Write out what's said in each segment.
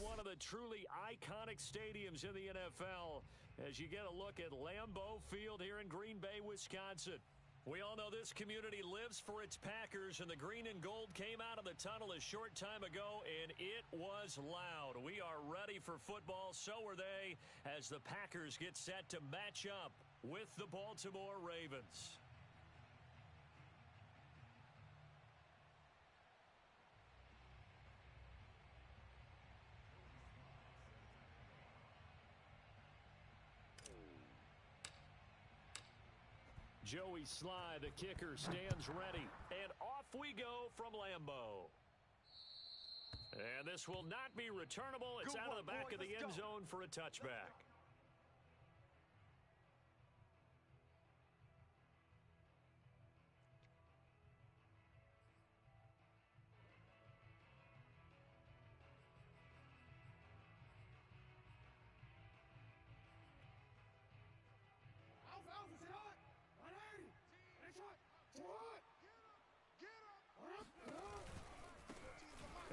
one of the truly iconic stadiums in the NFL as you get a look at Lambeau Field here in Green Bay, Wisconsin. We all know this community lives for its Packers, and the green and gold came out of the tunnel a short time ago, and it was loud. We are ready for football, so are they, as the Packers get set to match up with the Baltimore Ravens. Joey Sly, the kicker, stands ready. And off we go from Lambeau. And this will not be returnable. It's out of the back of the end zone for a touchback.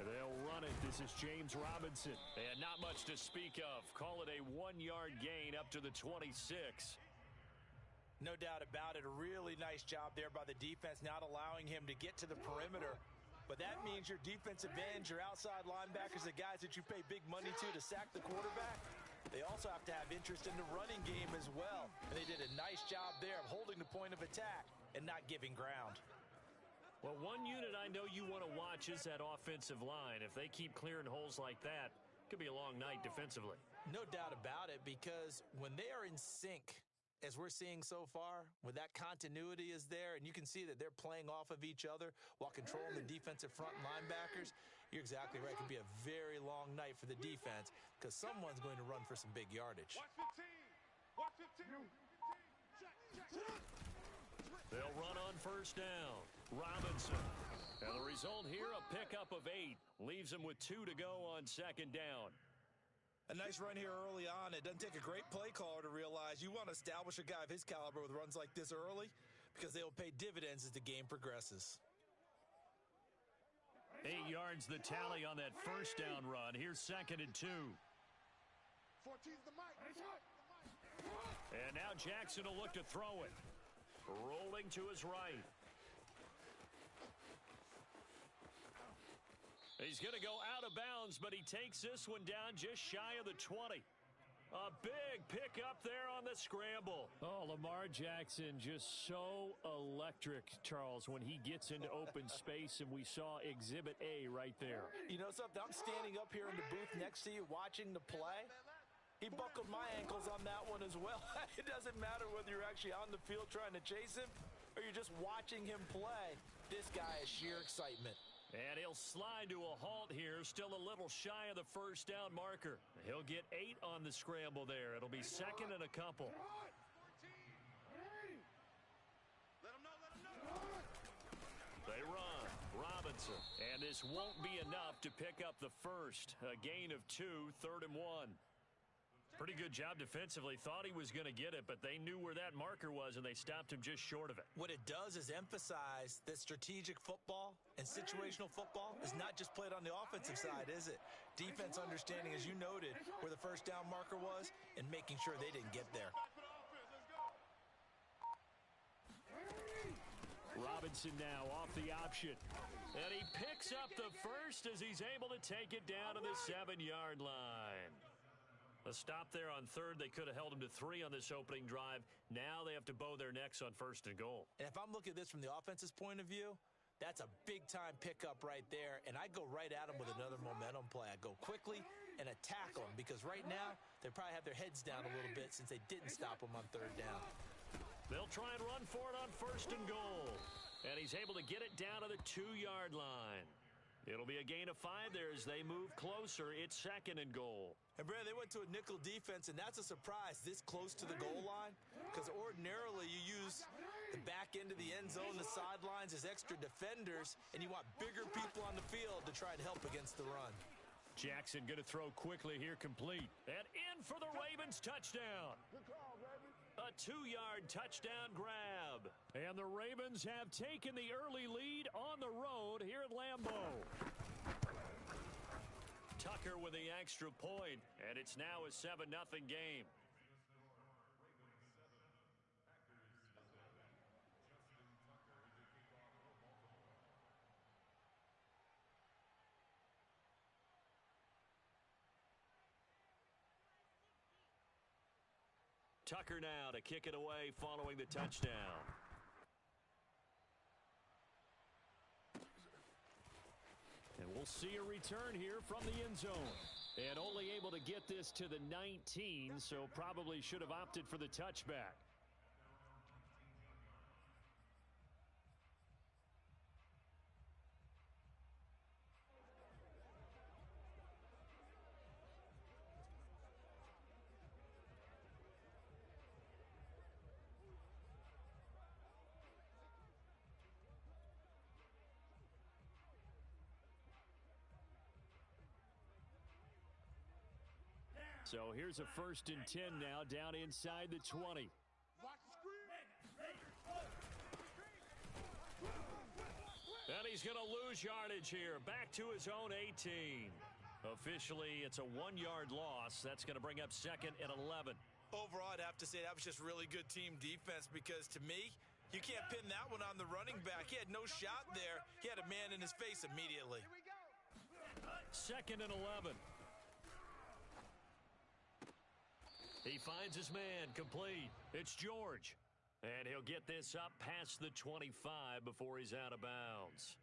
They'll run it. This is James Robinson. And not much to speak of. Call it a 1-yard gain up to the 26. No doubt about it. A really nice job there by the defense, not allowing him to get to the perimeter. But that means your defensive ends, your outside linebackers, the guys that you pay big money to sack the quarterback, they also have to have interest in the running game as well. And they did a nice job there of holding the point of attack and not giving ground. Well, one unit I know you want to watch is that offensive line. If they keep clearing holes like that, it could be a long night defensively. No doubt about it, because when they are in sync, as we're seeing so far, when that continuity is there, and you can see that they're playing off of each other while controlling the defensive front linebackers, you're exactly right. It could be a very long night for the defense because someone's going to run for some big yardage. Watch 15. They'll run on first down. Robinson. And the result here, a pickup of 8. Leaves them with 2 to go on second down. A nice run here early on. It doesn't take a great play caller to realize you want to establish a guy of his caliber with runs like this early because they will pay dividends as the game progresses. 8 yards the tally on that first down run. Here's 2nd and 2. 14's the mic. And now Jackson will look to throw it. Rolling to his right. He's going to go out of bounds, but he takes this one down just shy of the 20. A big pickup there on the scramble. Oh, Lamar Jackson just so electric, Charles, when he gets into open space, and we saw Exhibit A right there. You know something? I'm standing up here in the booth next to you watching the play. He buckled my ankles on that one as well. It doesn't matter whether you're actually on the field trying to chase him or you're just watching him play. This guy is sheer excitement. And he'll slide to a halt here, still a little shy of the first down marker. He'll get 8 on the scramble there. It'll be 2nd and a couple. They run. Robinson. And this won't be enough to pick up the first. A gain of 2, 3rd and 1. Pretty good job defensively. Thought he was going to get it, but they knew where that marker was, and they stopped him just short of it. What it does is emphasize that strategic football and situational football is not just played on the offensive side, is it? Defense understanding, as you noted, where the first down marker was and making sure they didn't get there. Robinson now off the option. And he picks up the first as he's able to take it down to the 7-yard line. A stop there on 3rd. They could have held him to 3 on this opening drive. Now they have to bow their necks on 1st and goal. And if I'm looking at this from the offense's point of view, that's a big-time pickup right there. And I go right at him with another momentum play. I go quickly and attack them because right now they probably have their heads down a little bit since they didn't stop him on 3rd down. They'll try and run for it on 1st and goal. And he's able to get it down to the 2-yard line. It'll be a gain of 5 there as they move closer. It's 2nd and goal. And, Brad, they went to a nickel defense, and that's a surprise this close to the goal line because ordinarily you use the back end of the end zone, the sidelines as extra defenders, and you want bigger people on the field to try and help against the run. Jackson going to throw quickly here, complete. And in for the Ravens touchdown. A 2-yard touchdown grab. And the Ravens have taken the early lead on the road here at Lambeau. Tucker with the extra point, and it's now a 7-0 game. Tucker now to kick it away following the touchdown. And we'll see a return here from the end zone. And only able to get this to the 19, so probably should have opted for the touchback. So here's a 1st and 10 now down inside the 20. And he's going to lose yardage here. Back to his own 18. Officially, it's a 1-yard loss. That's going to bring up 2nd and 11. Overall, I'd have to say that was just really good team defense because to me, you can't pin that one on the running back. He had no shot there. He had a man in his face immediately. 2nd and 11. He finds his man complete. It's George. And he'll get this up past the 25 before he's out of bounds.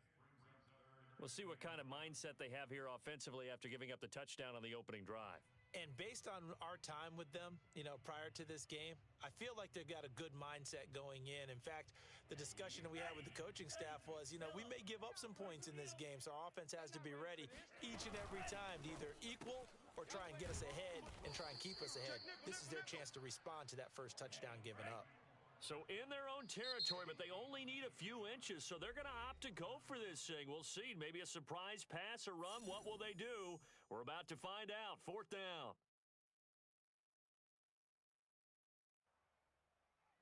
We'll see what kind of mindset they have here offensively after giving up the touchdown on the opening drive. And based on our time with them, prior to this game, I feel like they've got a good mindset going in. In fact, the discussion that we had with the coaching staff was, we may give up some points in this game, so our offense has to be ready each and every time to either equal or try and get us ahead and try and keep us ahead. This is their chance to respond to that first touchdown given up. So in their own territory, but they only need a few inches, so they're going to opt to go for this thing. We'll see. Maybe a surprise pass or run. What will they do? We're about to find out. 4th down.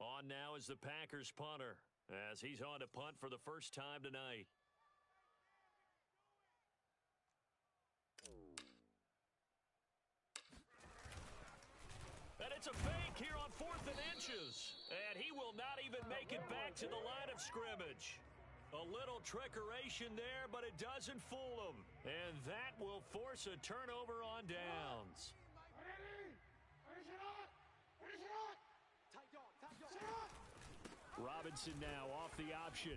On now is the Packers punter as he's on to punt for the first time tonight. And it's a fake here on 4th and inches. And he will not even make it back to the line of scrimmage. A little trickeration there, but it doesn't fool him. And that will force a turnover on downs. Robinson now off the option.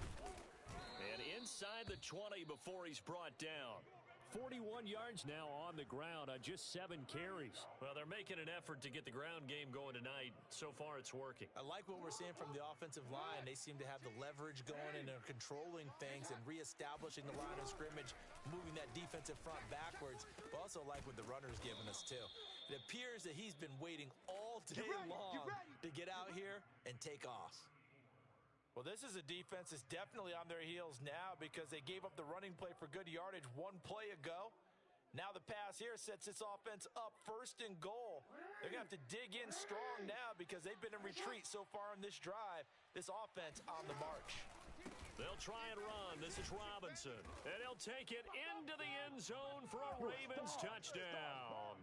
And inside the 20 before he's brought down. 41 yards now on the ground on just 7 carries. Well, they're making an effort to get the ground game going tonight. So far, it's working. I like what we're seeing from the offensive line. They seem to have the leverage going and they're controlling things and reestablishing the line of scrimmage, moving that defensive front backwards, but also like what the runner's giving us, too. It appears that he's been waiting all day long to get out here and take off. Well, this is a defense that's definitely on their heels now because they gave up the running play for good yardage 1 play ago. Now the pass here sets this offense up 1st and goal. They're going to have to dig in strong now because they've been in retreat so far in this drive. This offense on the march. They'll try and run. This is Robinson. And he'll take it into the end zone for a Ravens touchdown.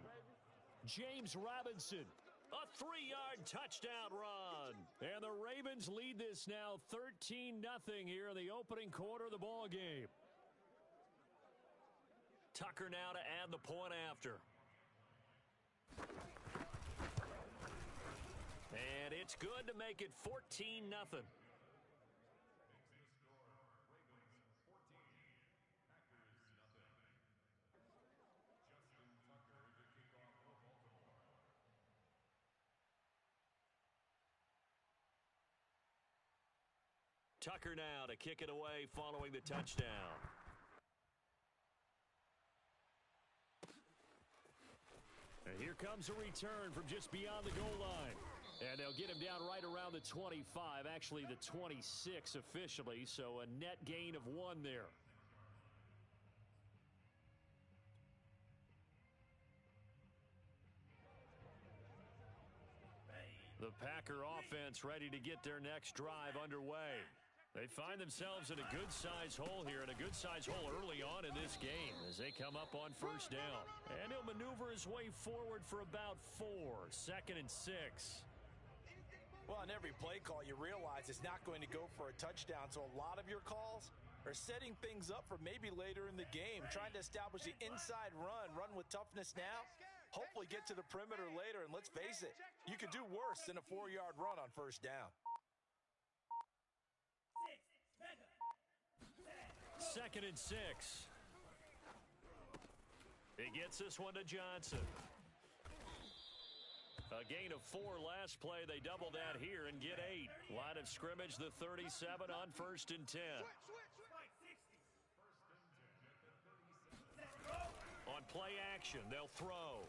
James Robinson. A 3-yard touchdown run. And the Ravens lead this now 13-0 here in the opening quarter of the ball game. Tucker now to add the point after. And it's good to make it 14-0. Tucker now to kick it away following the touchdown. And here comes a return from just beyond the goal line. And they'll get him down right around the 25, actually the 26 officially, so a net gain of 1 there. The Packer offense ready to get their next drive underway. They find themselves in a good-sized hole here, and a good-sized hole early on in this game as they come up on first down. And he'll maneuver his way forward for about 4, 2nd and 6. Well, on every play call, you realize it's not going to go for a touchdown, so a lot of your calls are setting things up for maybe later in the game, trying to establish the inside run with toughness now, hopefully get to the perimeter later, and let's face it, you could do worse than a 4-yard run on first down. 2nd and 6. He gets this one to Johnson. A gain of 4 last play. They double that here and get 8. Line of scrimmage, the 37 on 1st and 10. On play action, they'll throw.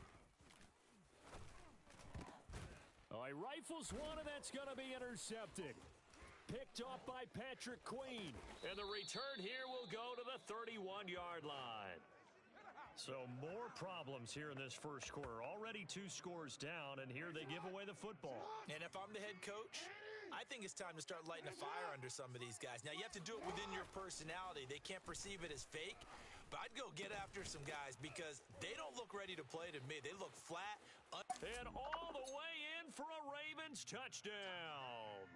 Oh, he rifles one, and that's going to be intercepted. Picked off by Patrick Queen. And the return here will go to the 31-yard line. So more problems here in this first quarter. Already 2 scores down, and here they give away the football. And if I'm the head coach, I think it's time to start lighting a fire under some of these guys. Now, you have to do it within your personality. They can't perceive it as fake. But I'd go get after some guys because they don't look ready to play to me. They look flat. And all the way in for a Ravens touchdown.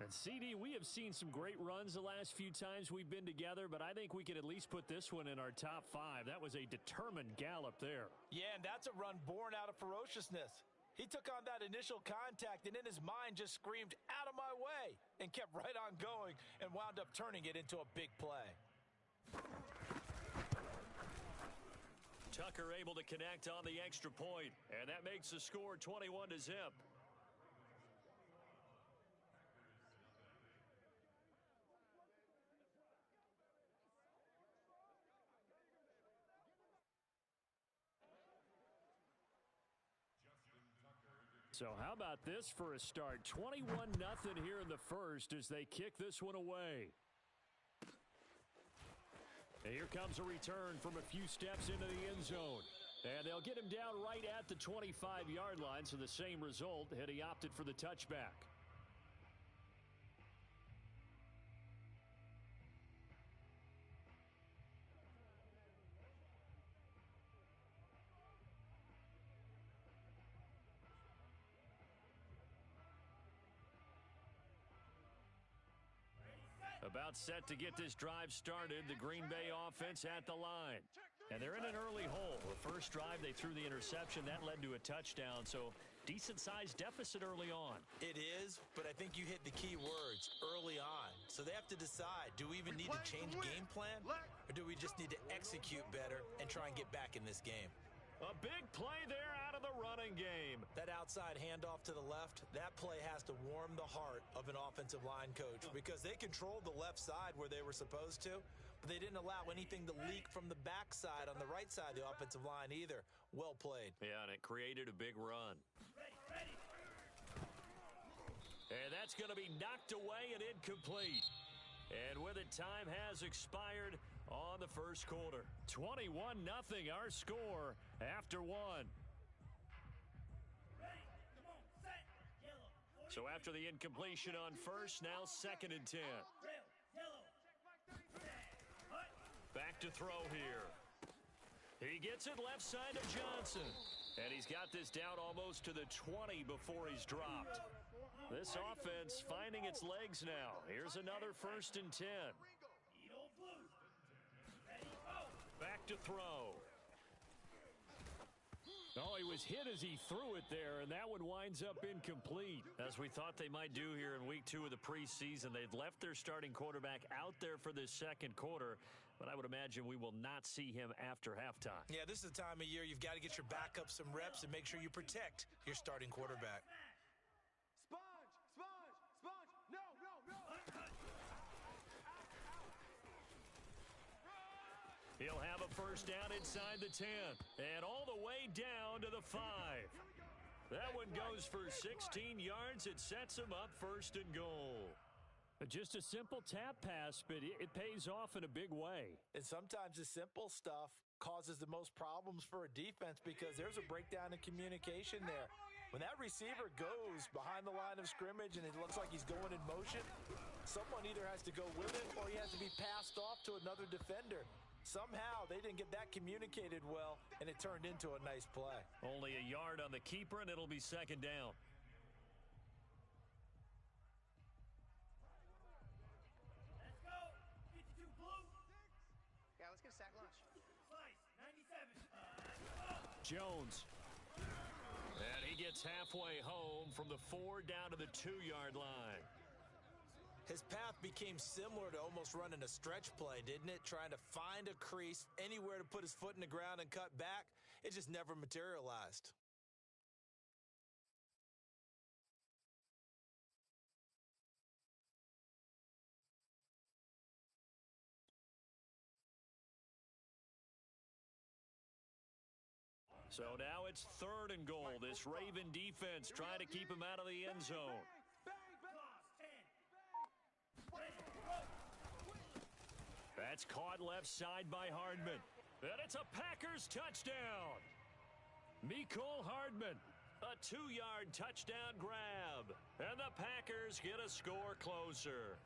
And CD, we have seen some great runs the last few times we've been together, but I think we could at least put this one in our top 5. That was a determined gallop there. Yeah, and that's a run born out of ferociousness. He took on that initial contact and in his mind just screamed, "Out of my way," and kept right on going and wound up turning it into a big play. Tucker able to connect on the extra point, and that makes the score 21-0. So how about this for a start? 21-0 here in the first as they kick this one away. And here comes a return from a few steps into the end zone. And they'll get him down right at the 25-yard line, so the same result had he opted for the touchback. About set to get this drive started, the Green Bay offense at the line. And they're in an early hole. The first drive, they threw the interception. That led to a touchdown, so decent-sized deficit early on. It is, but I think you hit the key words, early on. So they have to decide, do we even need to change game plan, or do we just need to execute better and try and get back in this game? A big play there out of the running game. That outside handoff to the left, that play has to warm the heart of an offensive line coach because they controlled the left side where they were supposed to, but they didn't allow anything to leak from the backside on the right side of the offensive line either. Well played. Yeah, and it created a big run. And that's going to be knocked away and incomplete. And with it, time has expired on the first quarter. 21-0 our score after 1. So after the incompletion on first, now 2nd and 10. Back to throw here. He gets it left side of Johnson. And he's got this down almost to the 20 before he's dropped. This offense finding its legs now. Here's another 1st and 10. Back to throw. Oh, he was hit as he threw it there, and that one winds up incomplete. As we thought they might do here in week 2 of the preseason, they've left their starting quarterback out there for this second quarter, but I would imagine we will not see him after halftime. Yeah, this is the time of year you've got to get your backup some reps and make sure you protect your starting quarterback. He'll have a first down inside the 10, and all the way down to the 5. That one goes for 16 yards. It sets him up 1st and goal. Just a simple tap pass, but it pays off in a big way. And sometimes the simple stuff causes the most problems for a defense because there's a breakdown in communication there. When that receiver goes behind the line of scrimmage and it looks like he's going in motion, someone either has to go with it or he has to be passed off to another defender. Somehow they didn't get that communicated well, and it turned into a nice play. Only a yard on the keeper, and it'll be second down. Let's go. 52 blue. Yeah, let's get a sack lunch. Slice. 97. Jones. And he gets halfway home from the 4 down to the 2-yard line. His path became similar to almost running a stretch play, didn't it? Trying to find a crease, anywhere to put his foot in the ground and cut back. It just never materialized. So now it's 3rd and goal. This Raven defense trying to keep him out of the end zone. That's caught left side by Hardman. And it's a Packers touchdown. Mecole Hardman, a 2-yard touchdown grab. And the Packers get a score closer.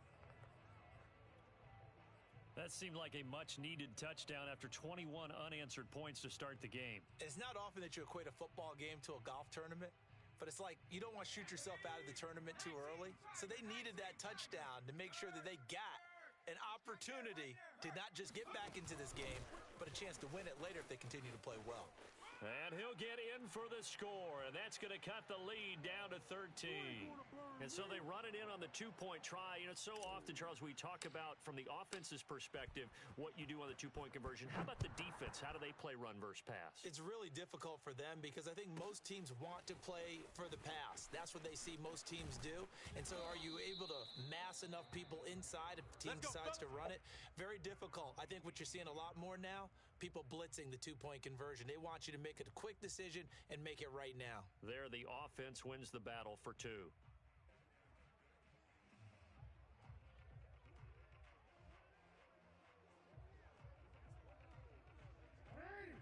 That seemed like a much-needed touchdown after 21 unanswered points to start the game. It's not often that you equate a football game to a golf tournament, but it's like you don't want to shoot yourself out of the tournament too early. So they needed that touchdown to make sure that they got an opportunity to not just get back into this game, but a chance to win it later if they continue to play well. And he'll get in for the score, and that's going to cut the lead down to 13. And so they run it in on the 2-point try. You know, so often, Charles, we talk about from the offense's perspective what you do on the 2-point conversion. How about the defense? How do they play run versus pass? It's really difficult for them because I think most teams want to play for the pass. That's what they see most teams do. And so are you able to mass enough people inside if the team decides to run it? Very difficult. I think what you're seeing a lot more now, people blitzing the 2-point conversion. They want you to make a quick decision and make it right now. There, the offense wins the battle for 2.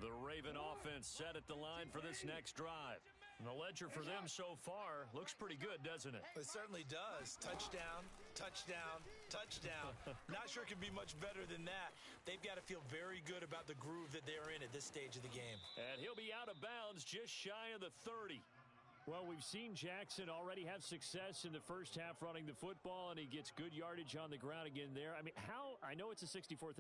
The Raven offense set at the line for this next drive. And the ledger for them so far looks pretty good, doesn't it? It certainly does. Touchdown, touchdown, touchdown. Not sure it can be much better than that. They've got to feel very good about the groove that they're in at this stage of the game. And he'll be out of bounds just shy of the 30. Well, we've seen Jackson already have success in the first half running the football, and he gets good yardage on the ground again there. I mean, I know it's a $64,000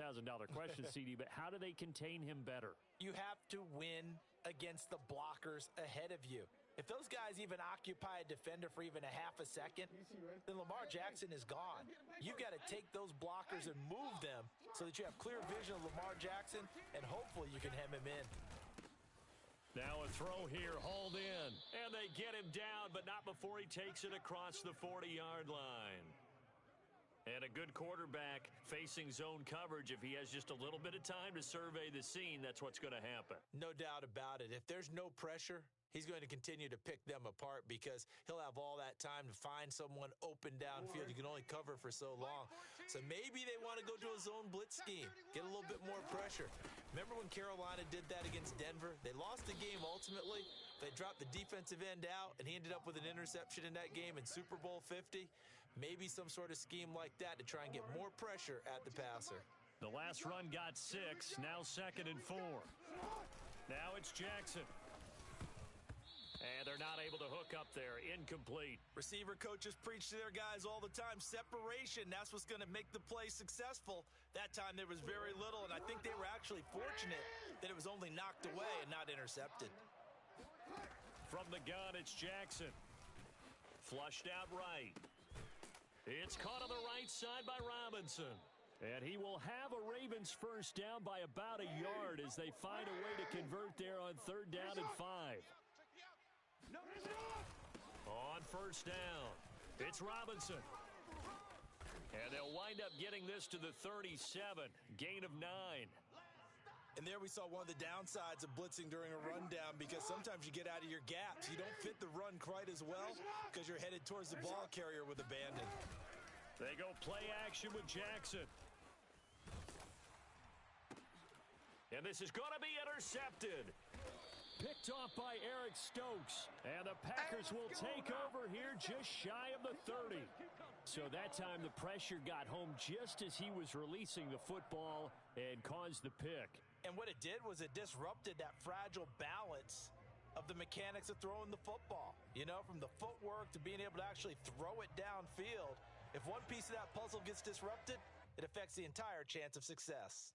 question, CD, but how do they contain him better? You have to win against the blockers ahead of you. If those guys even occupy a defender for even a half a second, then Lamar Jackson is gone. You've got to take those blockers and move them so that you have clear vision of Lamar Jackson, and hopefully you can hem him in. Now a throw here, hauled in, and they get him down, but not before he takes it across the 40-yard line. And a good quarterback facing zone coverage. If he has just a little bit of time to survey the scene, that's what's going to happen. No doubt about it. If there's no pressure, he's going to continue to pick them apart because he'll have all that time to find someone open downfield. You can only cover for so long. So maybe they want to go to a zone blitz scheme, get a little bit more pressure. Remember when Carolina did that against Denver? They lost the game ultimately. They dropped the defensive end out, and he ended up with an interception in that game in Super Bowl 50. Maybe some sort of scheme like that to try and get more pressure at the passer. The last run got 6, now 2nd and 4. Now it's Jackson. And they're not able to hook up there. Incomplete. Receiver coaches preach to their guys all the time. Separation, that's what's going to make the play successful. That time there was very little, and I think they were actually fortunate that it was only knocked away and not intercepted. From the gun, it's Jackson. Flushed out right. It's caught on the right side by Robinson. And he will have a Ravens first down by about a yard as they find a way to convert there on 3rd down and 5. On 1st down, it's Robinson. And they'll wind up getting this to the 37, gain of 9. And there we saw one of the downsides of blitzing during a rundown because sometimes you get out of your gaps. You don't fit the run quite as well because you're headed towards the ball carrier with abandon. They go play action with Jackson. And this is going to be intercepted. Picked off by Eric Stokes. And the Packers will take over here just shy of the 30. So that time the pressure got home just as he was releasing the football and caused the pick. And what it did was it disrupted that fragile balance of the mechanics of throwing the football. You know, from the footwork to being able to actually throw it downfield. If one piece of that puzzle gets disrupted, it affects the entire chance of success.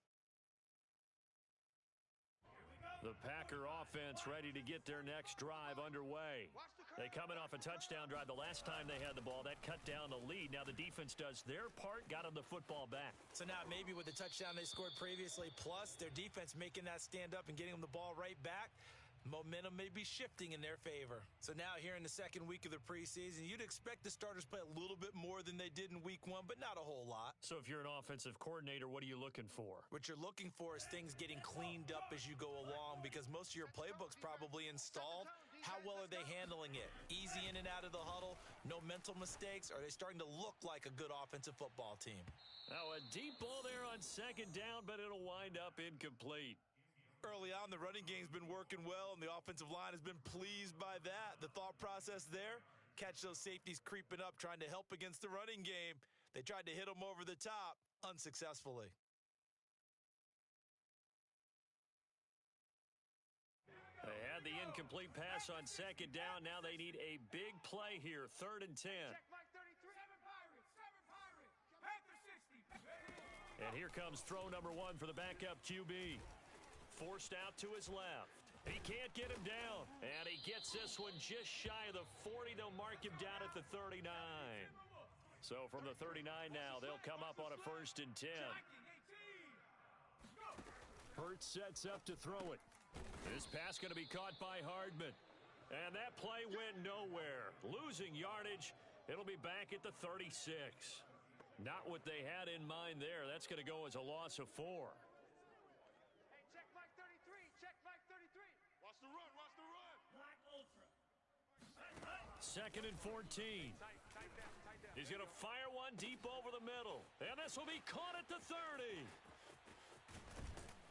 The Packer offense ready to get their next drive underway. They coming off a touchdown drive the last time they had the ball. That cut down the lead. Now the defense does their part, got them the football back. So now maybe with the touchdown they scored previously, plus their defense making that stand up and getting them the ball right back, momentum may be shifting in their favor. So now here in the second week of the preseason, you'd expect the starters play a little bit more than they did in week one, but not a whole lot. So if you're an offensive coordinator, what are you looking for? What you're looking for is things getting cleaned up as you go along, because most of your playbook's probably installed. How well are they handling it? Easy in and out of the huddle? No mental mistakes? Are they starting to look like a good offensive football team? Now a deep ball there on second down, but it'll wind up incomplete. Early on, the running game's been working well, and the offensive line has been pleased by that. The thought process there, catch those safeties creeping up, trying to help against the running game. They tried to hit them over the top, unsuccessfully. They had the incomplete pass on second down. Now they need a big play here, 3rd and 10. Check Mike 33. 7 Pirates. 7 Pirates. Panther 60. And here comes throw number 1 for the backup QB. Forced out to his left. He can't get him down. And he gets this one just shy of the 40. They'll mark him down at the 39. So from the 39 now, they'll come up on a 1st and 10. Hurts sets up to throw it. This pass going to be caught by Hardman. And that play went nowhere. Losing yardage. It'll be back at the 36. Not what they had in mind there. That's going to go as a loss of 4. Check Mike 33. Check Mike 33. Watch the run. Watch the run. Black Ultra. 2nd and 14. Tight down. Tight down. He's going to fire one deep over the middle. And this will be caught at the 30.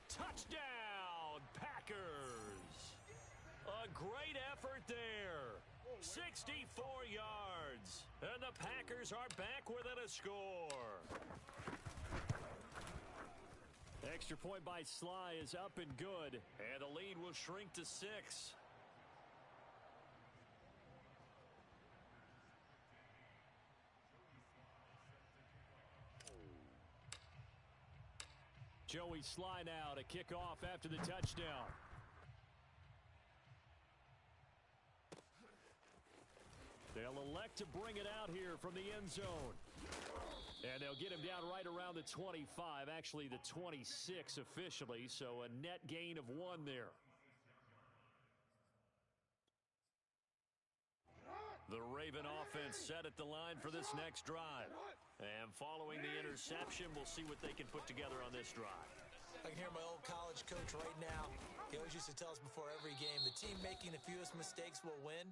Touchdown, Packers. A great effort there. 64 yards. And the Packers are back within a score. Extra point by Sly is up and good. And the lead will shrink to 6. Joey Sly now to kick off after the touchdown. They'll elect to bring it out here from the end zone. And they'll get him down right around the 25, actually the 26 officially, so a net gain of 1 there. The Raven offense set at the line for this next drive. And following the interception, we'll see what they can put together on this drive. I can hear my old college coach right now. He always used to tell us before every game, the team making the fewest mistakes will win.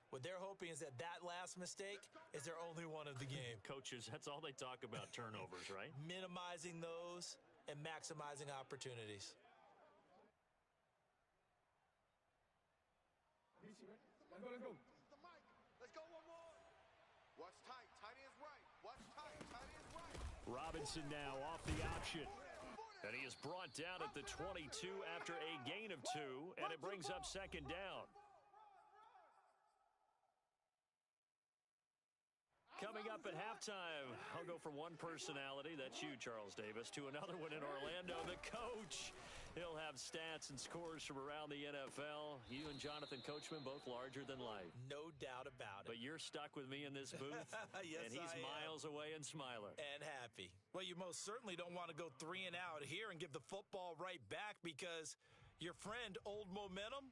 What they're hoping is that last mistake is their only one of the game. Coaches, that's all they talk about, turnovers, right? Minimizing those and maximizing opportunities. Let's go. Let's go one more. Watch tight. Tight ends right. Watch tight. Tight ends right. Robinson now off the option. And he is brought down at the 22 after a gain of 2, and it brings up 2nd down. Coming up at halftime, I'll go from one personality, that's you, Charles Davis, to another one in Orlando, the coach. He'll have stats and scores from around the NFL. You and Jonathan Coachman, both larger than life. No doubt about it. But you're stuck with me in this booth, Yes, and he's miles away and smiling. And happy. Well, you most certainly don't want to go 3 and out here and give the football right back, because your friend, Old Momentum,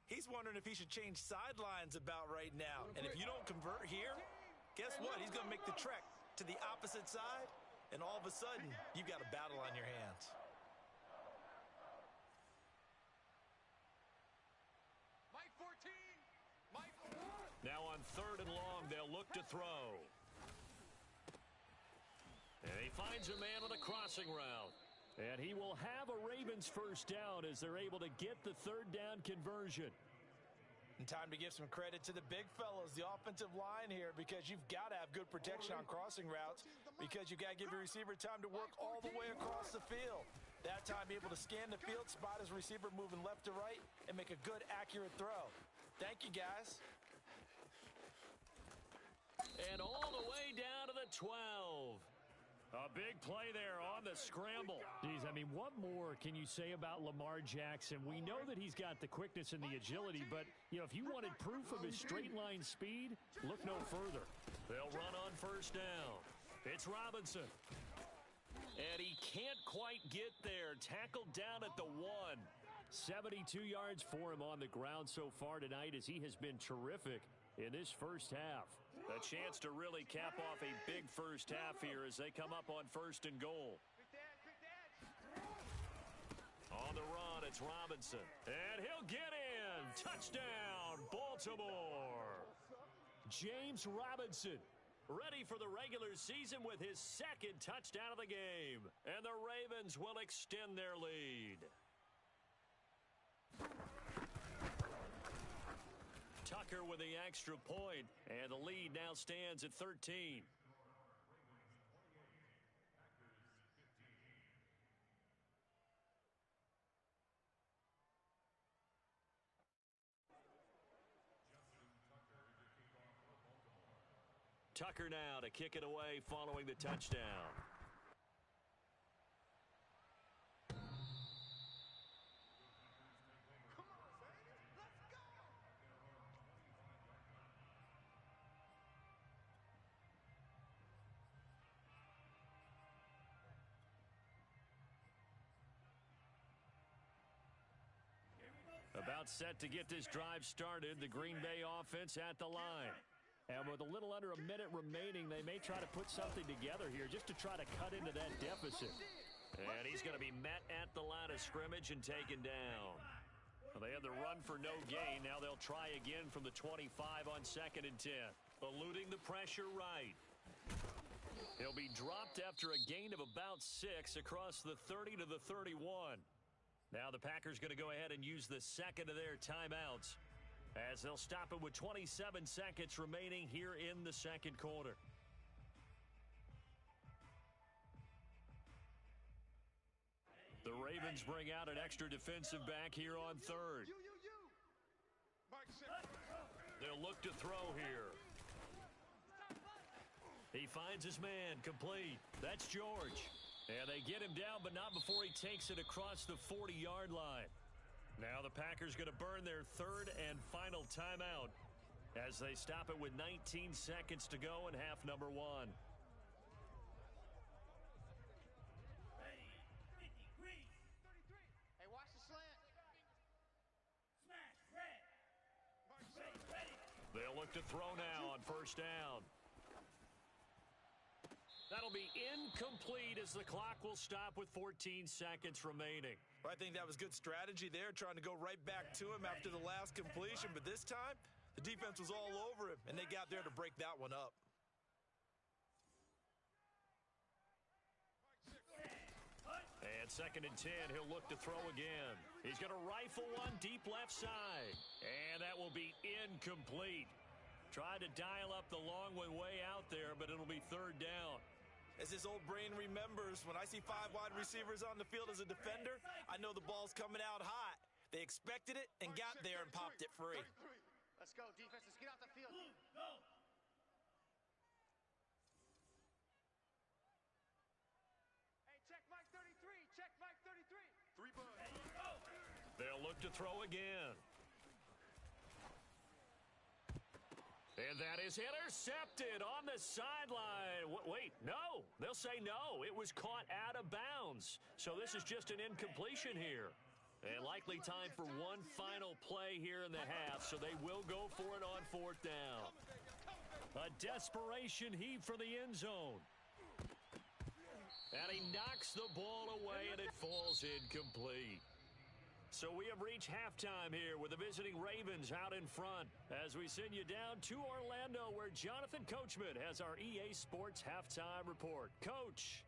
he's wondering if he should change sidelines about right now. And if you don't convert here, guess what? He's going to make the trek to the opposite side, and all of a sudden, you've got a battle on your hands. Mike 14. Mike. Now on 3rd and long, they'll look to throw. And he finds a man on the crossing route. And he will have a Ravens first down as they're able to get the third down conversion. And time to give some credit to the big fellas, the offensive line here, because you've got to have good protection on crossing routes because you've got to give your receiver time to work all the way across the field. That time, be able to scan the field, spot his receiver moving left to right, and make a good, accurate throw. Thank you, guys. And all the way down to the 12. A big play there on the scramble. Geez, I mean, what more can you say about Lamar Jackson? We know that he's got the quickness and the agility, but, you know, if you wanted proof of his straight-line speed, look no further. They'll run on first down. It's Robinson. And he can't quite get there. Tackled down at the 1. 72 yards for him on the ground so far tonight as he has been terrific in this first half. A chance to really cap off a big first half here as they come up on first and goal. On the run, it's Robinson. And he'll get in. Touchdown, Baltimore. James Robinson ready for the regular season with his second touchdown of the game. And the Ravens will extend their lead. Tucker with the extra point, and the lead now stands at 13. Tucker now to kick it away following the touchdown. About set to get this drive started, the Green Bay offense at the line. And with a little under a minute remaining, they may try to put something together here just to try to cut into that deficit. And he's going to be met at the line of scrimmage and taken down. Well, they had the run for no gain. Now they'll try again from the 25 on 2nd and 10. Eluding the pressure right. He'll be dropped after a gain of about 6 across the 30 to the 31. Now the Packers going to go ahead and use the second of their timeouts as they'll stop it with 27 seconds remaining here in the second quarter. The Ravens bring out an extra defensive back here on third. They'll look to throw here. He finds his man, complete. That's George. And they get him down, but not before he takes it across the 40-yard line. Now the Packers going to burn their third and final timeout as they stop it with 19 seconds to go in half number 1. Hey, watch the slant. They'll look to throw now on first down. That'll be incomplete as the clock will stop with 14 seconds remaining. I think that was good strategy there, trying to go right back to him after the last completion. But this time, the defense was all over him, and they got there to break that one up. And 2nd and 10, he'll look to throw again. He's going to rifle one deep left side. And that will be incomplete. Tried to dial up the long one way out there, but it'll be third down. As his old brain remembers, when I see 5 wide receivers on the field as a defender, I know the ball's coming out hot. They expected it and got there and popped it free. Let's go, defense. Let's get out the field. Go. Hey, check Mike 33. Check Mike 33. 3 buns. They'll look to throw again. And that is intercepted on the sideline. Wait, no. They'll say no. It was caught out of bounds. So this is just an incompletion here. And likely time for one final play here in the half, so they will go for it on 4th down. A desperation heave for the end zone. And he knocks the ball away, and it falls incomplete. So we have reached halftime here with the visiting Ravens out in front as we send you down to Orlando where Jonathan Coachman has our EA Sports Halftime Report. Coach.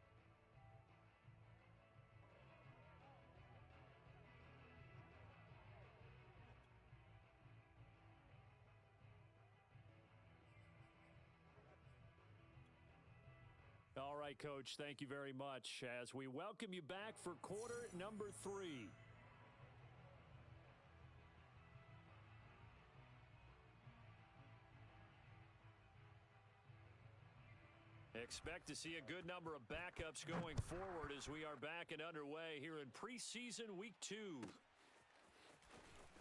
right, Coach, thank you very much as we welcome you back for quarter number 3. Expect to see a good number of backups going forward as we are back and underway here in preseason week 2.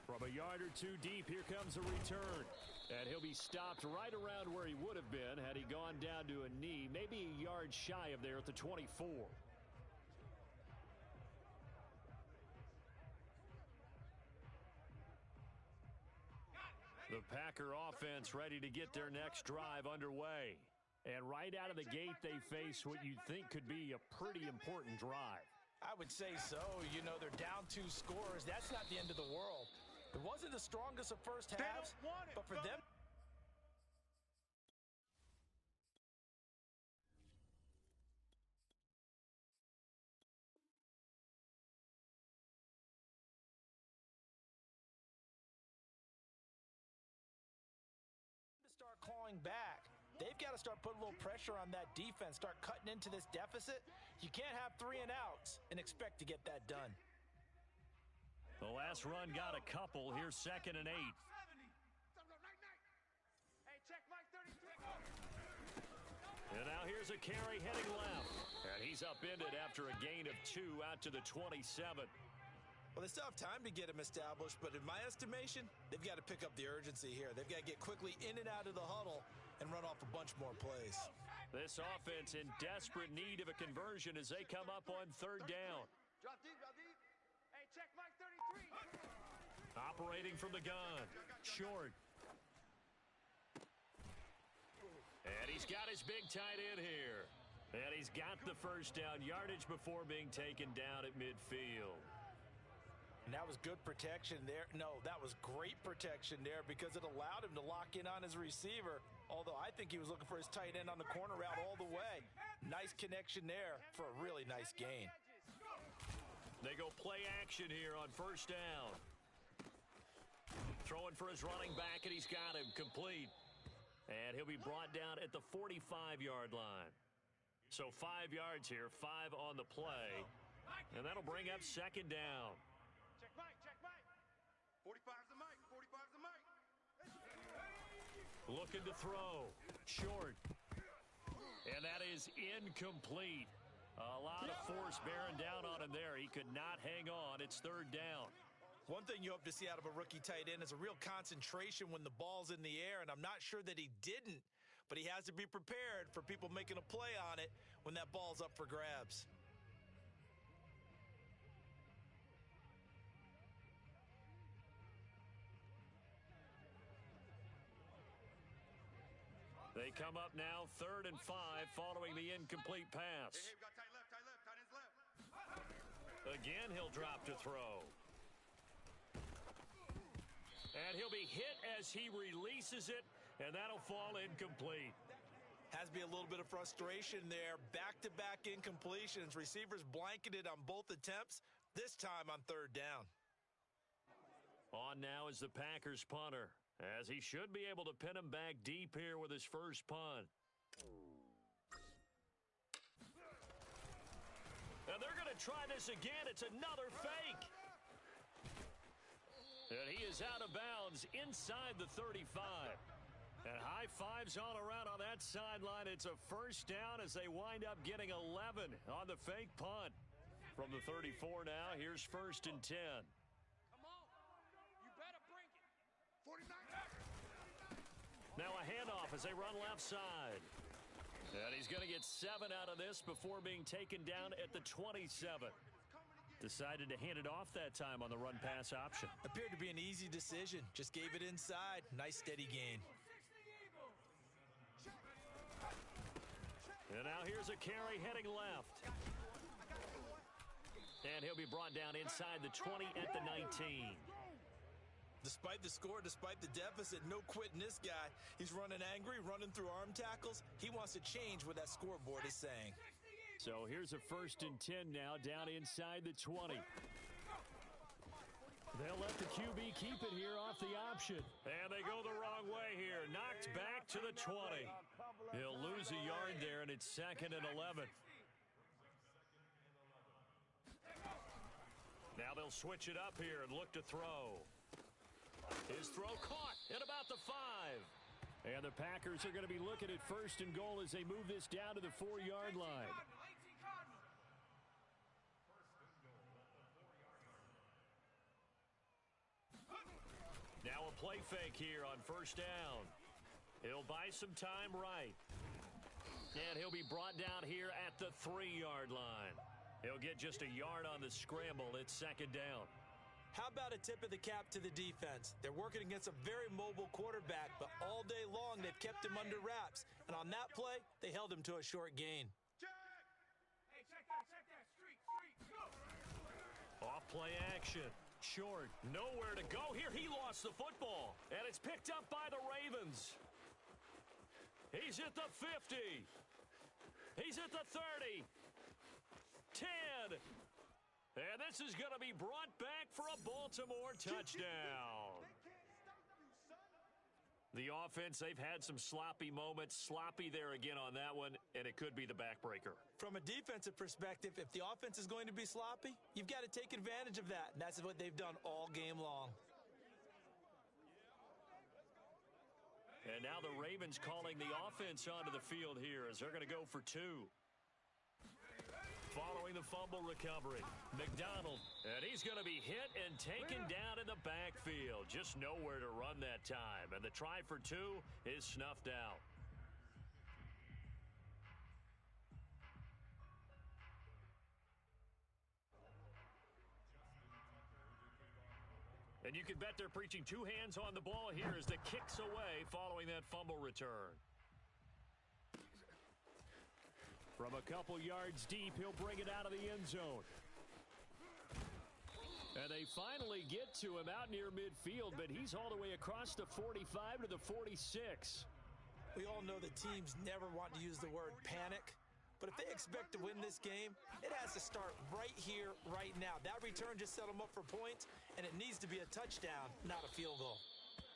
From a yard or two deep, here comes a return. And he'll be stopped right around where he would have been had he gone down to a knee, maybe a yard shy of there at the 24. The Packer offense ready to get their next drive underway. And right out of the gate, they face what you'd think could be a pretty important drive. I would say so. You know, they're down 2 scores. That's not the end of the world. It wasn't the strongest of first halves, but for them... to start clawing back. They've got to start putting a little pressure on that defense, start cutting into this deficit. You can't have 3 and outs and expect to get that done. The last run got a couple. Here's 2nd and 8. Hey, check Mike 33. And now here's a carry heading left. And he's upended after a gain of 2 out to the 27. Well, they still have time to get him established, but in my estimation, they've got to pick up the urgency here. They've got to get quickly in and out of the huddle and run off a bunch more plays. This offense in desperate need of a conversion as they come up on 3rd down. Drop deep, drop deep. Hey, check Mike 33. Operating from the gun. Short. And he's got his big tight end here. And he's got the first down yardage before being taken down at midfield. And that was good protection there. No, that was great protection there because it allowed him to lock in on his receiver. Although I think he was looking for his tight end on the corner route all the way. Nice connection there for a really nice gain. They go play action here on 1st down. Throwing for his running back, and he's got him complete. And he'll be brought down at the 45-yard line. So 5 yards here, 5 on the play. And that'll bring up 2nd down. Check Mike, check Mike. 45's the mic, 45's the mic. Looking to throw. Short. And that is incomplete. A lot of force bearing down on him there. He could not hang on. It's 3rd down. One thing you hope to see out of a rookie tight end is a real concentration when the ball's in the air, and I'm not sure that he didn't, but he has to be prepared for people making a play on it when that ball's up for grabs. They come up now 3rd and 5 following the incomplete pass. Hey, we got tight left, tight ends left. Again, he'll drop to throw. And he'll be hit as he releases it, and that'll fall incomplete. Has to be a little bit of frustration there. Back-to-back incompletions. Receivers blanketed on both attempts, this time on 3rd down. On now is the Packers punter, as he should be able to pin him back deep here with his first punt. And they're going to try this again. It's another fake. And he is out of bounds inside the 35. And high fives all around on that sideline. It's a 1st down as they wind up getting 11 on the fake punt. From the 34 now, here's 1st and 10. Come on. You better bring it. 49. Now a handoff as they run left side. And he's going to get 7 out of this before being taken down at the 27. Decided to hand it off that time on the run-pass option. Appeared to be an easy decision. Just gave it inside. Nice steady gain. And now here's a carry heading left. And he'll be brought down inside the 20 at the 19. Despite the score, despite the deficit, no quitting this guy. He's running angry, running through arm tackles. He wants to change what that scoreboard is saying. So here's a 1st and 10 now down inside the 20. They'll let the QB keep it here off the option. And they go the wrong way here. Knocked back to the 20. He'll lose a yard there, and it's 2nd and 11. Now they'll switch it up here and look to throw. His throw caught at about the 5. And the Packers are going to be looking at 1st and goal as they move this down to the 4-yard line. Now a play fake here on 1st down. He'll buy some time right. And he'll be brought down here at the 3-yard line. He'll get just a yard on the scramble. It's 2nd down. How about a tip of the cap to the defense? They're working against a very mobile quarterback, but all day long they've kept him under wraps. And on that play, they held him to a short gain. Hey, check that. Streak, go. Off play action. Short. Nowhere to go here. He lost the football. And it's picked up by the Ravens. He's at the 50. He's at the 30. 10. And this is going to be brought back for a Baltimore touchdown. The offense, they've had some sloppy moments. Sloppy there again on that one, and it could be the backbreaker. From a defensive perspective, if the offense is going to be sloppy, you've got to take advantage of that, and that's what they've done all game long. And now the Ravens calling the offense onto the field here as they're going to go for 2. Following the fumble recovery, McDonald, and he's going to be hit and taken down in the backfield. Just nowhere to run that time, and the try for 2 is snuffed out. And you can bet they're preaching 2 hands on the ball here as the kick's away following that fumble return. From a couple yards deep, he'll bring it out of the end zone. And they finally get to him out near midfield, but he's all the way across the 45 to the 46. We all know that teams never want to use the word panic, but if they expect to win this game, it has to start right here, right now. That return just set them up for points, and it needs to be a touchdown, not a field goal.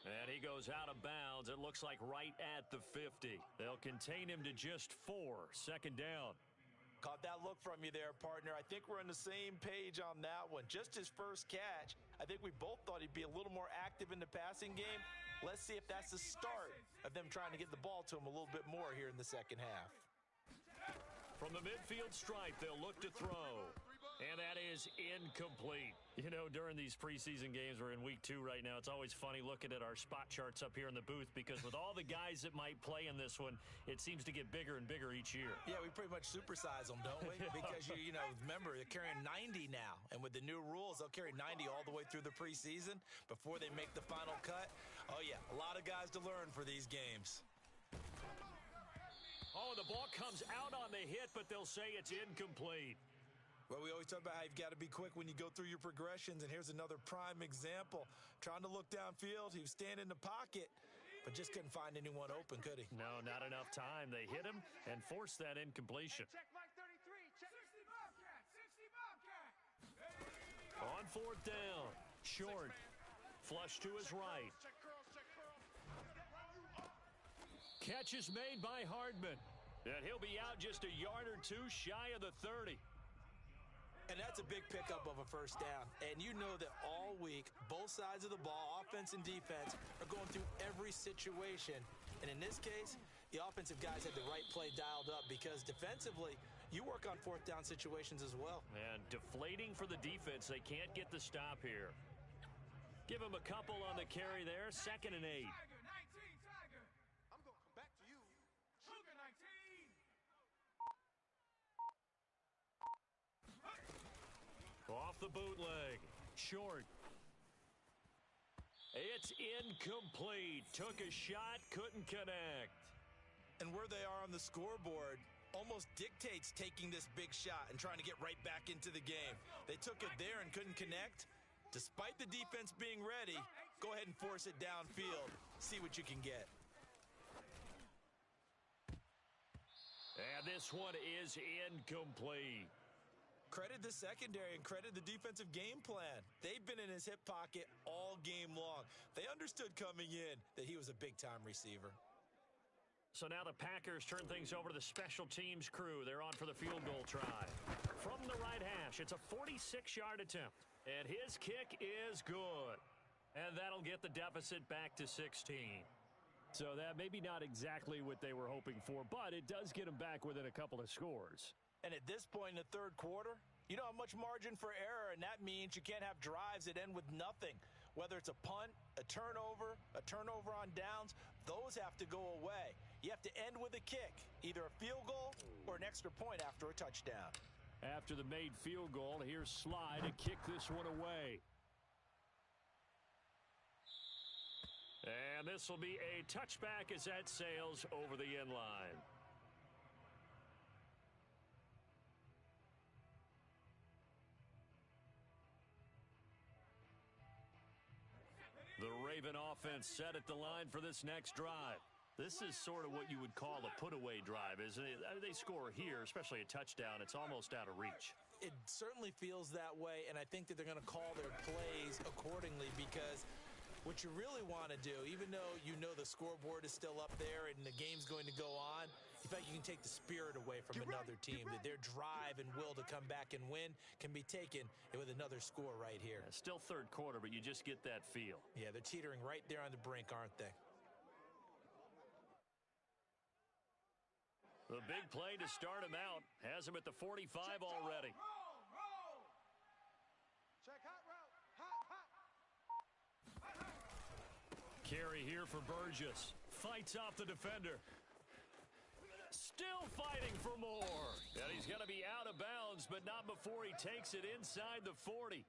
And he goes out of bounds. It looks like right at the 50. They'll contain him to just 4. 2nd down. Caught that look from you there, partner. I think we're on the same page on that one. Just his first catch. I think we both thought he'd be a little more active in the passing game. Let's see if that's the start of them trying to get the ball to him a little bit more here in the second half. From the midfield stripe, they'll look to throw. And that is incomplete. You know, during these preseason games, we're in week 2 right now. It's always funny looking at our spot charts up here in the booth because with all the guys that might play in this one, it seems to get bigger and bigger each year. Yeah, we pretty much supersize them, don't we? Because, you know, remember, they're carrying 90 now. And with the new rules, they'll carry 90 all the way through the preseason before they make the final cut. Oh, yeah, a lot of guys to learn for these games. Oh, the ball comes out on the hit, but they'll say it's incomplete. Well, we always talk about how you've got to be quick when you go through your progressions, and here's another prime example. Trying to look downfield, he was standing in the pocket, but just couldn't find anyone open, could he? No, not enough time. They hit him and forced that incompletion. Check Mike 33. Check 60 Bobcat. 60 Bobcat. On 4th down, short, flush to his right. Check curls, check curls. Catch is made by Hardman, and he'll be out just a yard or 2 shy of the 30. And that's a big pickup of a first down. And you know that all week, both sides of the ball, offense and defense, are going through every situation. And in this case, the offensive guys had the right play dialed up because defensively, you work on 4th down situations as well. And deflating for the defense. They can't get the stop here. Give him a couple on the carry there. 2nd and 8. Tiger, 19, Tiger. I'm going to come back to you. Cougar, 19. Off the bootleg. Short. It's incomplete. Took a shot, couldn't connect. And where they are on the scoreboard almost dictates taking this big shot and trying to get right back into the game. They took it there and couldn't connect. Despite the defense being ready, go ahead and force it downfield. See what you can get. And this one is incomplete. Credit the secondary and credit the defensive game plan. They've been in his hip pocket all game long. They understood coming in that he was a big-time receiver. So now the Packers turn things over to the special teams crew. They're on for the field goal try. From the right hash, it's a 46-yard attempt. And his kick is good. And that'll get the deficit back to 16. So that maybe not exactly what they were hoping for, but it does get them back within a couple of scores. And at this point in the third quarter, you don't have much margin for error, and that means you can't have drives that end with nothing. Whether it's a punt, a turnover on downs, those have to go away. You have to end with a kick, either a field goal or an extra point after a touchdown. After the made field goal, here's Sly to kick this one away. And this will be a touchback as that sails over the end line. The Raven offense set at the line for this next drive. This is sort of what you would call a put-away drive, isn't it? They score here, especially a touchdown. It's almost out of reach. It certainly feels that way, and I think that they're going to call their plays accordingly, because what you really want to do, even though you know the scoreboard is still up there and the game's going to go on, in fact, you can take the spirit away from another team. That their drive and will to come back and win can be taken with another score right here. Yeah, still third quarter, but you just get that feel. Yeah, they're teetering right there on the brink, aren't they? The big play to start him out has him at the 45 already. Roll. Check hot route. Hot. Carry here for Burgess. Fights off the defender. Still fighting for more. And he's going to be out of bounds, but not before he takes it inside the 40.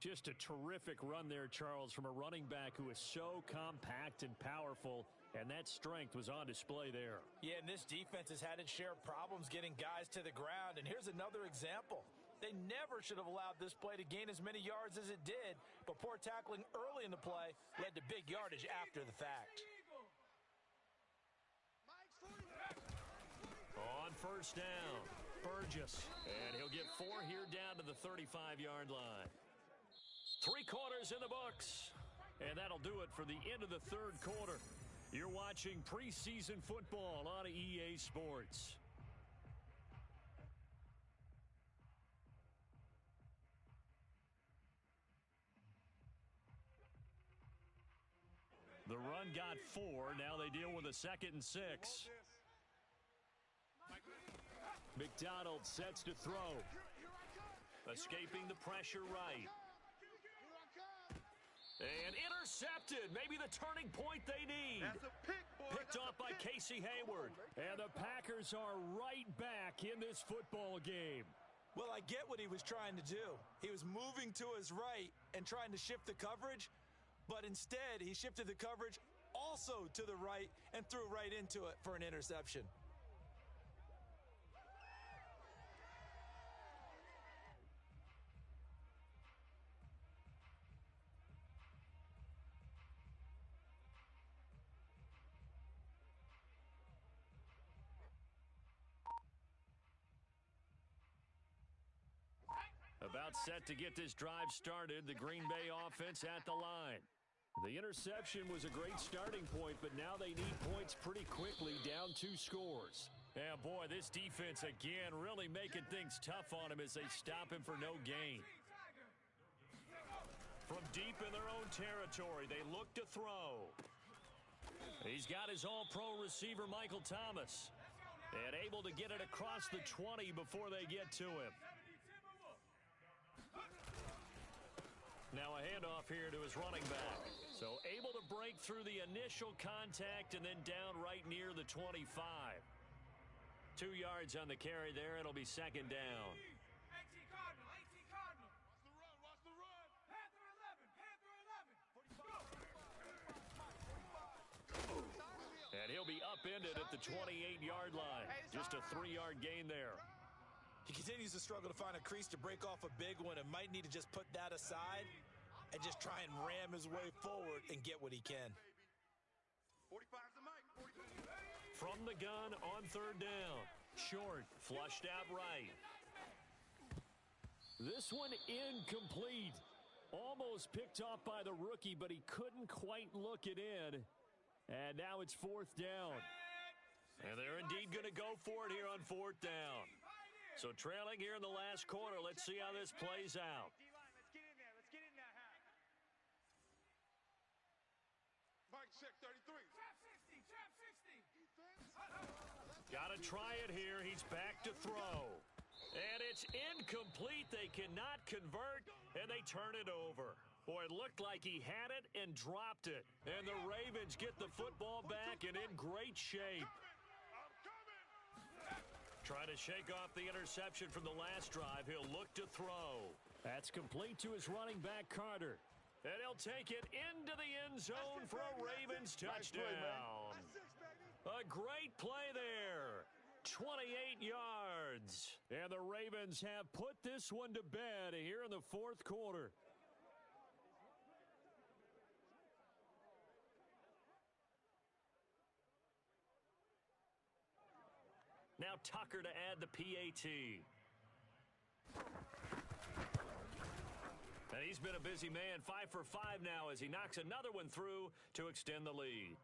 Just a terrific run there, Charles, from a running back who is so compact and powerful, and that strength was on display there. Yeah, and this defense has had its share of problems getting guys to the ground, and here's another example. They never should have allowed this play to gain as many yards as it did, but poor tackling early in the play led to big yardage after the fact. On first down, Burgess, and he'll get 4 here down to the 35-yard line. 3 quarters in the books, and that'll do it for the end of the third quarter. You're watching preseason football on EA Sports. The run got 4. Now they deal with a 2nd and 6. McDonald sets to throw. Escaping the pressure right. And intercepted. Maybe the turning point they need. That's a pick, boy. Picked off by Casey Hayward. And the Packers are right back in this football game. Well, I get what he was trying to do. He was moving to his right and trying to shift the coverage, but instead he shifted the coverage also to the right and threw right into it for an interception. About set to get this drive started, the Green Bay offense at the line. The interception was a great starting point, but now they need points pretty quickly, down 2 scores. Yeah, boy, this defense again really making things tough on him as they stop him for no gain. From deep in their own territory, they look to throw. He's got his all-pro receiver, Michael Thomas, and able to get it across the 20 before they get to him. Now a handoff here to his running back. So able to break through the initial contact and then down right near the 25. 2 yards on the carry there. It'll be 2nd down. 18 Cardinal. Watch the run. Panther 11. And he'll be upended at the 28-yard line. Just a 3-yard gain there. He continues to struggle to find a crease to break off a big one and might need to just put that aside and just try and ram his way forward and get what he can. 45's the mic. 45. From the gun on 3rd down. Short, flushed out right. This one incomplete. Almost picked off by the rookie, but he couldn't quite look it in. And now it's 4th down. And they're indeed going to go for it here on fourth down. So trailing here in the last quarter. Let's see how this plays out. D-line, let's get in there. Let's get in there, half. Mike, check 33. Trap 60, trap 60. Got to try it here. He's back to throw. And it's incomplete. They cannot convert, and they turn it over. Boy, it looked like he had it and dropped it. And the Ravens get the football back and in great shape. I'm coming. Trying to shake off the interception from the last drive. He'll look to throw. That's complete to his running back, Carter. And he'll take it into the end zone for a Ravens touchdown. A great play there. 28 yards. And the Ravens have put this one to bed here in the fourth quarter. Now Tucker to add the PAT. And he's been a busy man, 5 for 5 now as he knocks another one through to extend the lead.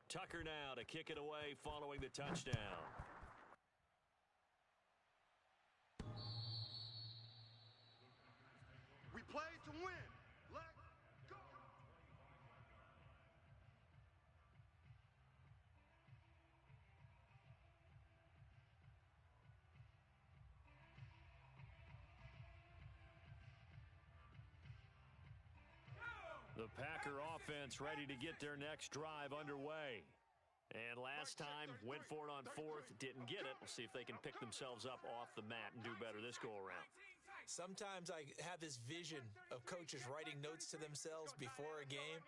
Tucker now to kick it away following the touchdown. We play to win. Let's go. The Packer offense ready to get their next drive underway. And last time, went for it on fourth, didn't get it. We'll see if they can pick themselves up off the mat and do better this go-around. Sometimes I have this vision of coaches writing notes to themselves before a game,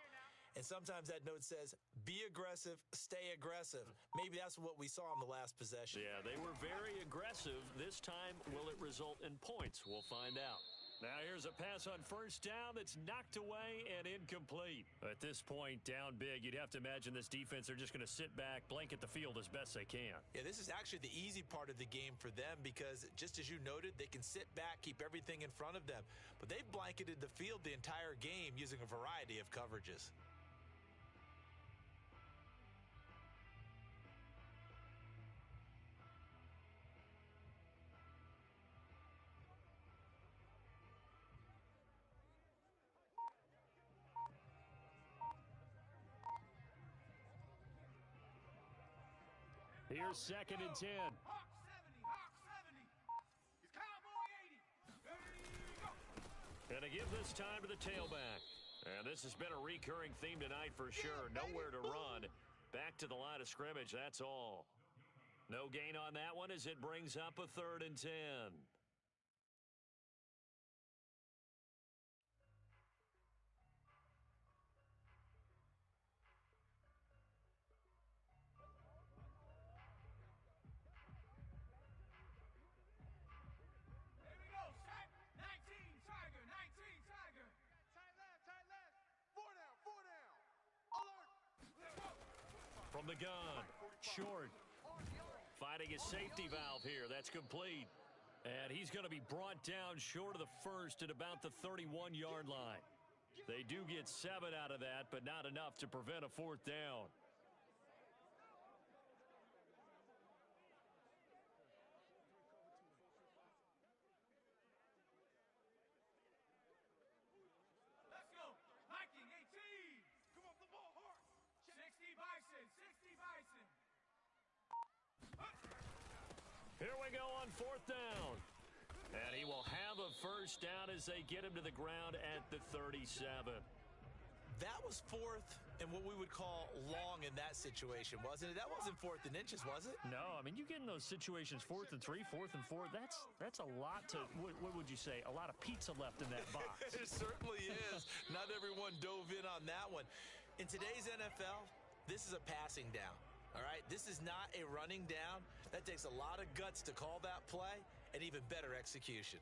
and sometimes that note says, be aggressive, stay aggressive. Maybe that's what we saw in the last possession. Yeah, they were very aggressive. This time, will it result in points? We'll find out. Now here's a pass on first down that's knocked away and incomplete. At this point, down big, you'd have to imagine this defense, they're just going to sit back, blanket the field as best they can. Yeah, this is actually the easy part of the game for them because, just as you noted, they can sit back, keep everything in front of them. But they've blanketed the field the entire game using a variety of coverages. Here's second and 10. Hawk 70, Hawk 70. It's Cowboy 80. Ready, go. And to give this time to the tailback. And this has been a recurring theme tonight for sure. Nowhere to run. Back to the line of scrimmage, that's all. No gain on that one as it brings up a 3rd and 10. Here we go, set. 19, Tiger, 19, Tiger. Tight left. 4 down, 4 down. Alert. From the gun, short. Finding his safety valve here. That's complete. And he's going to be brought down short of the first at about the 31-yard line. They do get 7 out of that, but not enough to prevent a 4th down. Let's go. Hiking 18. Come off the ball hard. 60 Bison, 60 Bison. Here we go on 4th down. And he will have a first down as they get him to the ground at the 37. That was 4th and what we would call long in that situation, wasn't it? That wasn't 4th and inches, was it? No, I mean, you get in those situations 4th and 3, 4th and 4. That's a lot to, what would you say, a lot of pizza left in that box. It certainly is. Not everyone dove in on that one. In today's NFL, this is a passing down. All right, this is not a running down. That takes a lot of guts to call that play and even better execution.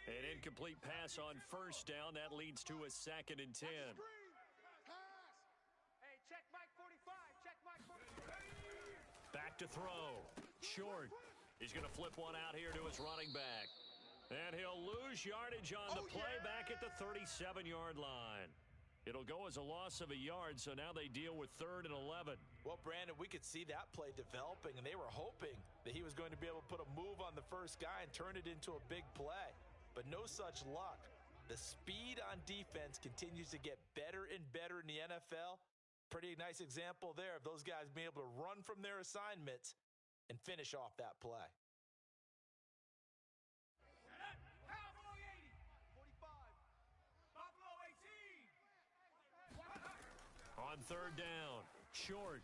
70. An incomplete pass on first down. That leads to a 2nd and 10. Hey, check Mike 45. Check Mike 45. Back to throw. Short. He's going to flip one out here to his running back. And he'll lose yardage on the play back at the 37-yard line. It'll go as a loss of a yard, so now they deal with 3rd and 11. Well, Brandon, we could see that play developing, and they were hoping that he was going to be able to put a move on the first guy and turn it into a big play. But no such luck. The speed on defense continues to get better and better in the NFL. Pretty nice example there of those guys being able to run from their assignments and finish off that play. Cowboy 80. 45. Buffalo 18. On 3rd down, Short.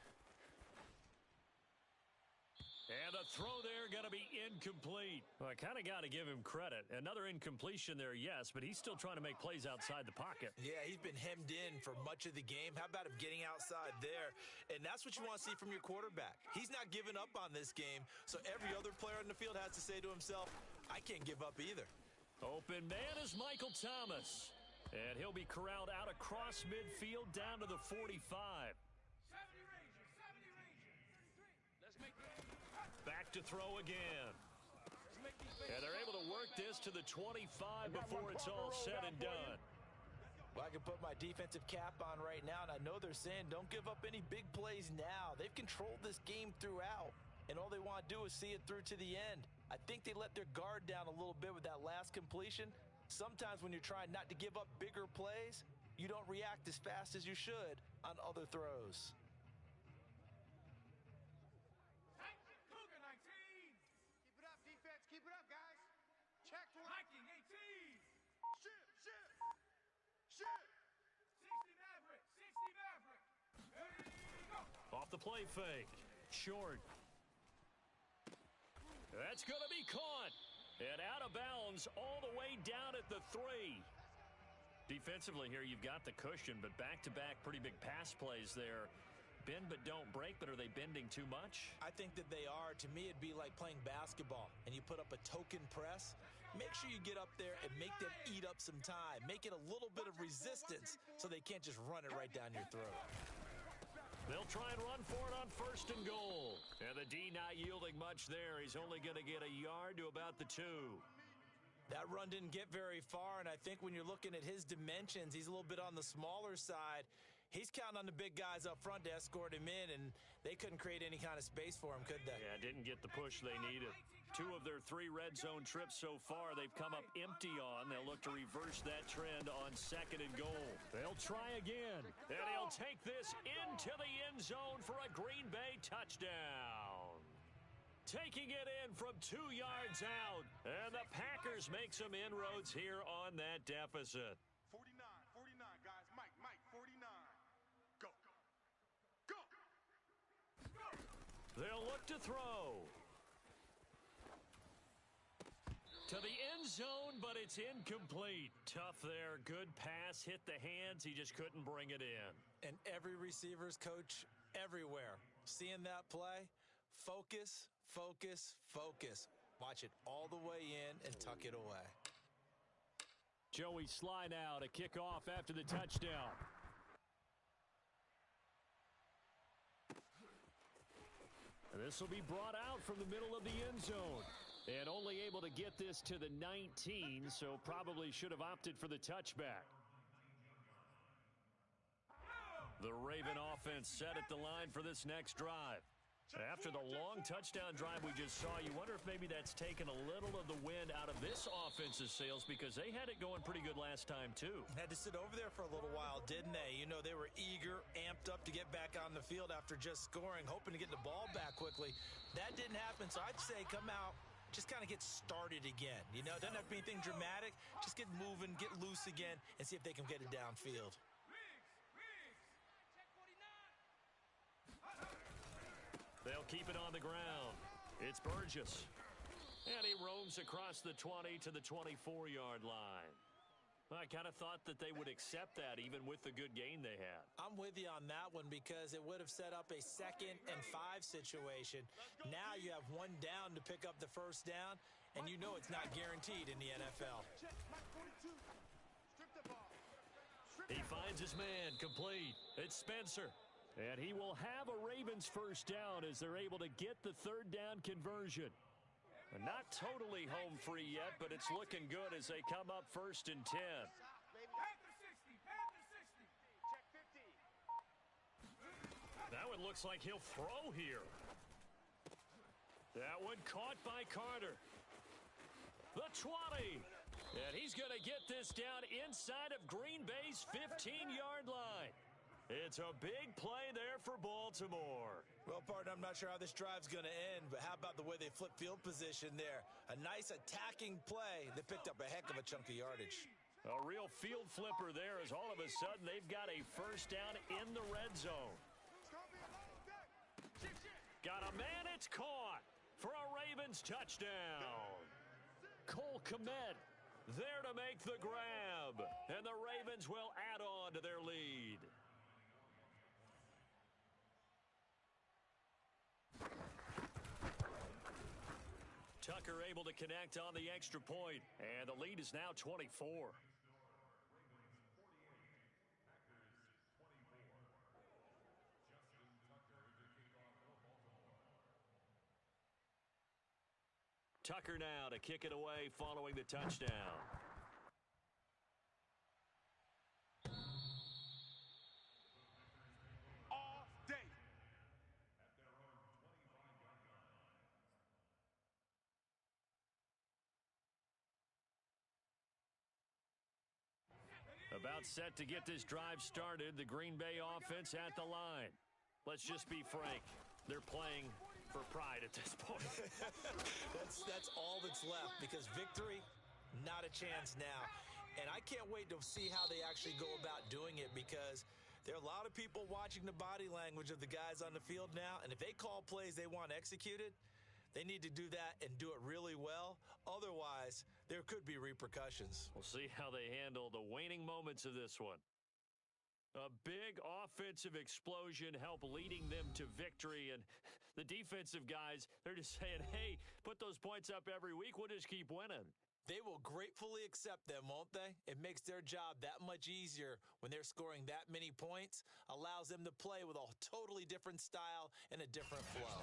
And the throw there going to be incomplete. Well, I kind of got to give him credit. Another incompletion there, yes, but he's still trying to make plays outside the pocket. Yeah, he's been hemmed in for much of the game. How about him getting outside there? And that's what you want to see from your quarterback. He's not giving up on this game, so every other player on the field has to say to himself, I can't give up either. Open man is Michael Thomas. And he'll be corralled out across midfield down to the 45. 70 Rangers. 70 Rangers. Let's make this. Back to throw again. And they're able to work this to the 25 before it's all said and done. Well, I can put my defensive cap on right now, and I know they're saying don't give up any big plays now. They've controlled this game throughout, and all they want to do is see it through to the end. I think they let their guard down a little bit with that last completion. Sometimes when you're trying not to give up bigger plays, you don't react as fast as you should on other throws. Cougar 19. Keep it up, defense. Keep it up, guys. Check one. Viking 18. Shift. 60 Maverick. 60 Maverick. Ready, go. Off the play fake. Short. That's going to be caught. And out of bounds all the way down at the 3. Defensively here, you've got the cushion, but back-to-back pretty big pass plays there. Bend but don't break, but are they bending too much? I think that they are. To me, it'd be like playing basketball, and you put up a token press. Make sure you get up there and make them eat up some time. Make it a little bit of resistance so they can't just run it right down your throat. They'll try and run for it on 1st and goal. And the D not yielding much there. He's only going to get a yard to about the 2. That run didn't get very far, and I think when you're looking at his dimensions, he's a little bit on the smaller side. He's counting on the big guys up front to escort him in, and they couldn't create any kind of space for him, could they? Yeah, didn't get the push they needed. 2 of their 3 red zone trips so far, they've come up empty on. They'll look to reverse that trend on 2nd and goal. They'll try again, and he'll take this into the end zone for a Green Bay touchdown. Taking it in from 2 yards out, and the Packers make some inroads here on that deficit. 49, guys. Mike, 49. Go. They'll look to throw. To the end zone, but it's incomplete. Tough there. Good pass. Hit the hands. He just couldn't bring it in. And every receiver's coach everywhere, seeing that play, focus. Watch it all the way in and tuck it away. Joey slide out, a kickoff after the touchdown. And this will be brought out from the middle of the end zone. And only able to get this to the 19, so probably should have opted for the touchback. The Raven offense set at the line for this next drive. After the long touchdown drive we just saw, you wonder if maybe that's taken a little of the wind out of this offense's sails, because they had it going pretty good last time too. Had to sit over there for a little while, didn't they? You know, they were eager, amped up to get back on the field after just scoring, hoping to get the ball back quickly. That didn't happen, so I'd say come out, just kind of get started again. You know, it doesn't have to be anything dramatic. Just get moving, get loose again, and see if they can get it downfield. They'll keep it on the ground. It's Burgess. And he roams across the 20 to the 24-yard line. I kind of thought that they would accept that even with the good gain they had. I'm with you on that one because it would have set up a 2nd and 5 situation. Now you have 1 down to pick up the 1st down, and you know it's not guaranteed in the NFL. Check, Mike 42. Strip the ball. He finds his man, complete. It's Spencer. And he will have a Ravens first down as they're able to get the third down conversion. Not totally home free yet, but it's looking good as they come up 1st and 10. Panther 60. Panther 60. Check 50. That one looks like he'll throw here. That one caught by Carter. The 20. And he's going to get this down inside of Green Bay's 15-yard line. It's a big play there for Baltimore. Well, partner, I'm not sure how this drive's going to end, but how about the way they flip field position there? A nice attacking play that picked up a heck of a chunk of yardage. A real field flipper there as all of a sudden they've got a first down in the red zone. Got a man, it's caught for a Ravens touchdown. Cole Kmet there to make the grab, and the Ravens will add on to their lead. Tucker able to connect on the extra point, and the lead is now 24. Tucker now to kick it away following the touchdown. All day. About set to get this drive started, the Green Bay offense at the line. Let's just be frank. They're playing for pride at this point. That's all that's left, because victory, not a chance now. And I can't wait to see how they actually go about doing it, because there are a lot of people watching the body language of the guys on the field now, and if they call plays they want executed, they need to do that and do it really well. Otherwise, there could be repercussions. We'll see how they handle the waning moments of this one. A big offensive explosion helped leading them to victory, and the defensive guys, they're just saying, hey, put those points up every week, we'll just keep winning. They will gratefully accept them, won't they? It makes their job that much easier when they're scoring that many points, allows them to play with a totally different style and a different flow.